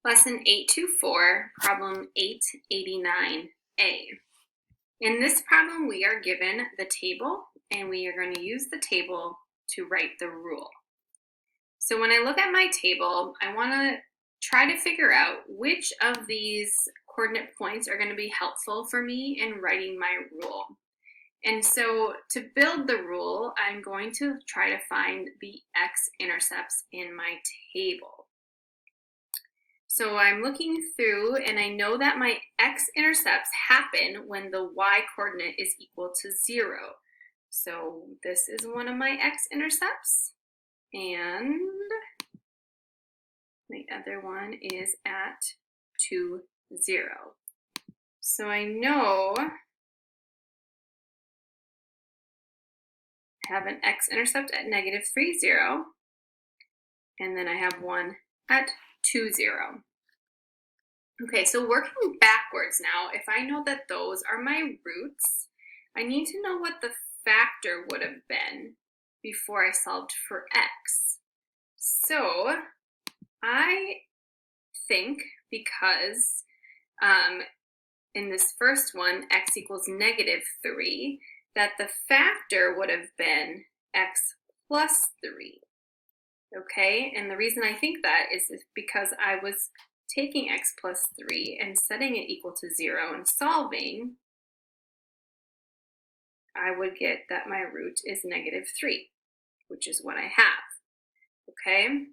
Lesson 824, problem 889A. In this problem, we are given the table, and we are going to use the table to write the rule. So when I look at my table, I want to try to figure out which of these coordinate points are going to be helpful for me in writing my rule. And so to build the rule, I'm going to try to find the x-intercepts in my table. So I'm looking through and I know that my x-intercepts happen when the y-coordinate is equal to 0. So this is one of my x-intercepts and the other one is at 2, 0. So I know I have an x-intercept at -3, 0, and then I have one at 2, 0. Okay, so working backwards now, if I know that those are my roots, I need to know what the factor would have been before I solved for x. So I think because in this first one, x equals -3, that the factor would have been x plus 3. Okay, and the reason I think that is because I was taking x plus 3 and setting it equal to 0 and solving, I would get that my root is -3, which is what I have. Okay,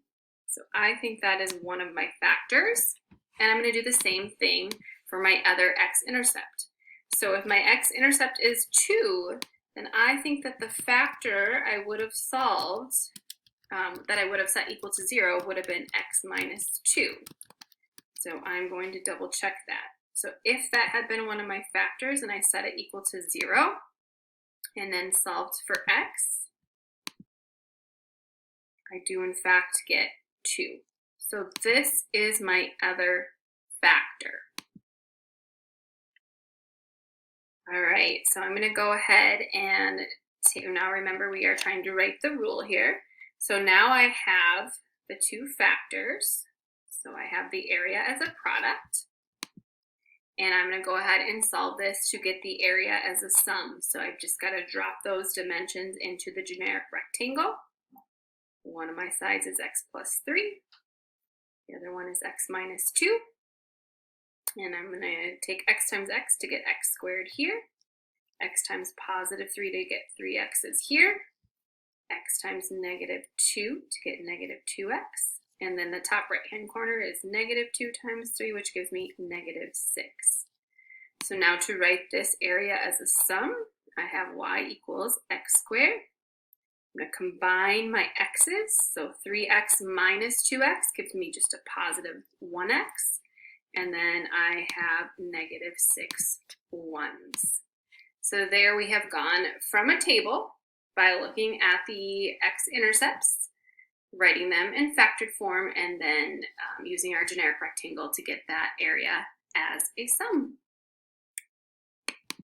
so I think that is one of my factors, and I'm going to do the same thing for my other x-intercept. So if my x-intercept is 2, then I think that the factor I would have solved that I would have set equal to 0 would have been x minus 2. So I'm going to double check that. So if that had been one of my factors and I set it equal to 0 and then solved for x, I do in fact get 2. So this is my other factor. All right, so I'm going to go ahead and now remember we are trying to write the rule here. So now I have the two factors. So I have the area as a product. And I'm going to go ahead and solve this to get the area as a sum. So I've just got to drop those dimensions into the generic rectangle. One of my sides is x plus 3. The other one is x minus 2. And I'm going to take x times x to get x squared here. X times positive 3 to get 3x's here. X times -2 to get -2x. And then the top right-hand corner is -2 times 3, which gives me -6. So now to write this area as a sum, I have y equals x squared. I'm going to combine my x's. So 3x minus 2x gives me just a positive 1x. And then I have -6 ones. So there we have gone from a table by looking at the x-intercepts, writing them in factored form, and then using our generic rectangle to get that area as a sum.